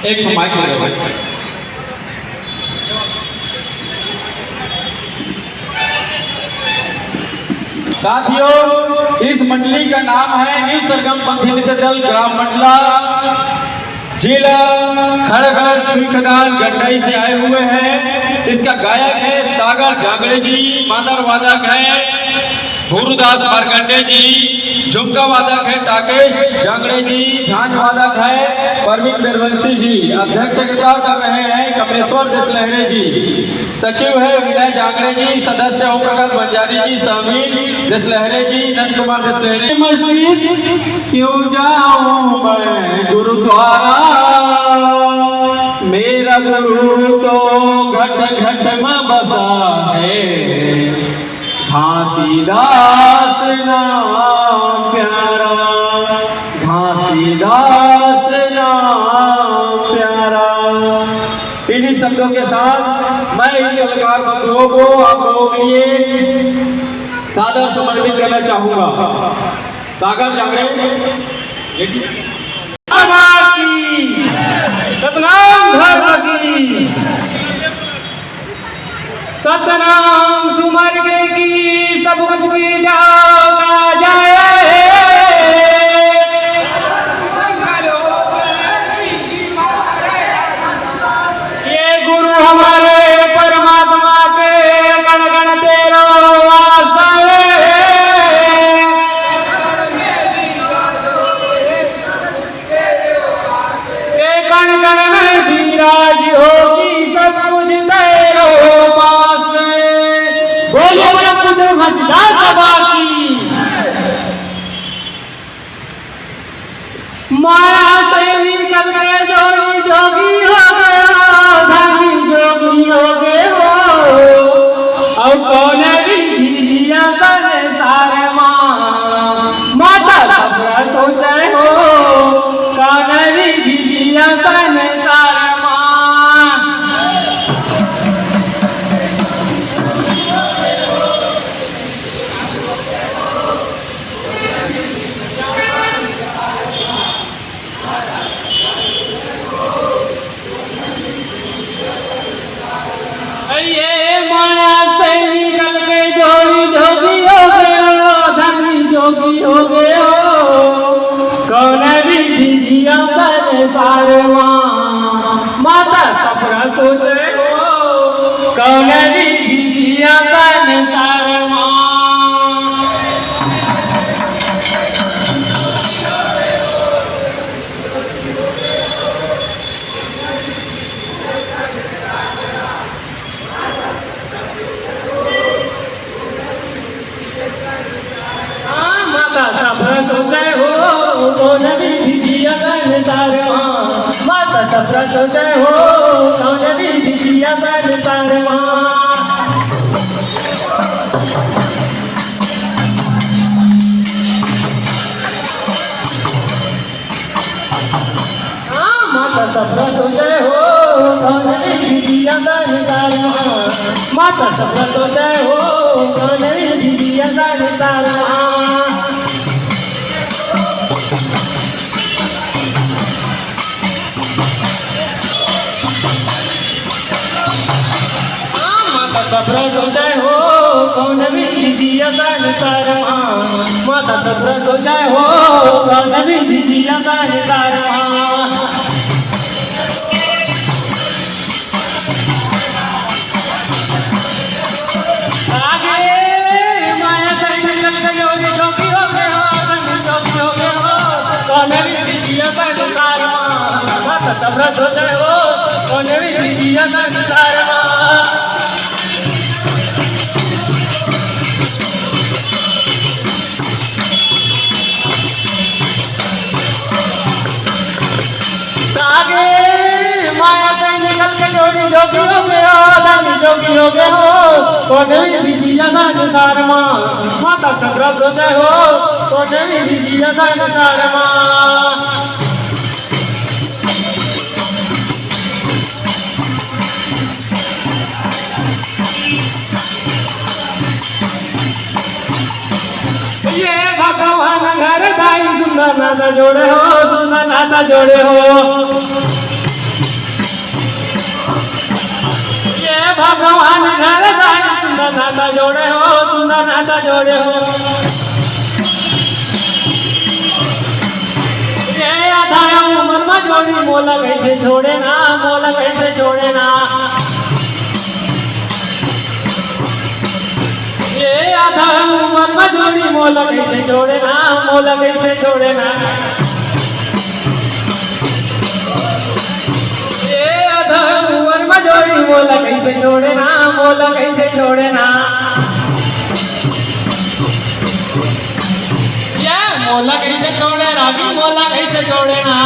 एक तो माइक ले भाई। साथियों, इस मंडली का नाम है न्यू सरगम पंथी नृत्य दल ग्राम मंडला, जिला खड़गड़ छुईखदान गंडई से आए हुए हैं। इसका गायक है सागर जांगड़े जी, मादर वादक है भूरुदास मारकंडे जी, झुमका वादक है टाकेश जांगड़े जी, झांझ वादक है परवीन बिरवंशी जी, अध्यक्षता कर रहे हैं कमलेश्वर जसलहरे जी, सचिव है विनय जांगड़े जी, सदस्य ओम प्रकाश बंजारी जी, समीर जसलहरे जी, नंद कुमार जसलहरे। मस्जिद क्यों जाऊं मैं गुरुद्वारा, मेरा गुरु तो घट घट में बसा है, घासीदास नाम प्यारा, घासीदास नाम प्यारा। इन्हीं शब्दों के साथ मैं इन कलाकार बंधुओं को आप लोगों के लिए सादर समर्पित करना चाहूंगा। सागर जागड़े सतनाम धर्म की, सतनाम सुमर की, सब कुछ की जाओ जाए। ये गुरु हमारे परमात्मा के गण गण तेरो आसरे, गण गण में विराज होगी सब कुछ तेरो पास। बोलिए बड़ा पुत्र घासीदास बाबा की। माया से निकल के जोगी जोगी हो गया, धनी जोगी हो गए हो, और कौन विधिया संसार माता सबरा सोचे हो, कौन विधिया संसार जोगी हो गए हो, कौन विधि दिया संसार माता सपना सोचे हो, कौन विधि दिया संसार सोचे हो, कौन विधि दिया संसार माता सपना सोचे हो, कौन विधि दिया संसार माता सपना सोचे हो, कौन विधि दिया संसार माता सपना सोचे हो, कौन विधि दिया संसार सपना सोचे हो, कौन विधि दिया संसार माता सपना सोचे हो, कौन विधि दिया संसार आगे माया जोगी हो गए हो, जोगी हो गए हो, कौन विधि दिया संसार माता सपना सोचे हो, कौन विधि दिया संसार माया से निकल के जोगी हो गए हो, धनी जोगी हो गए हो, कौन विधि दिया संसार माता सपना सोचे हो, कौन विधि दिया संसार ये भगवान घर दाई सुंदर नाता जोड़े हो, सुंदर नाता जोड़े हो। था भगवान घर जाए सुंदर नाता जोड़े हो सुंदर नाता जोड़े हो ये आधा उम्र में जोड़ी मोला कैसे छोड़े ना मोला कैसे छोड़े ना ये आधा उम्र में जोड़ी मोला कैसे छोड़े ना मोला कैसे छोड़े ना जोड़ी मोला कैसे छोड़े ना मोला कैसे छोड़े ना ये मोला कैसे छोड़े रागी मोला कैसे छोड़े ना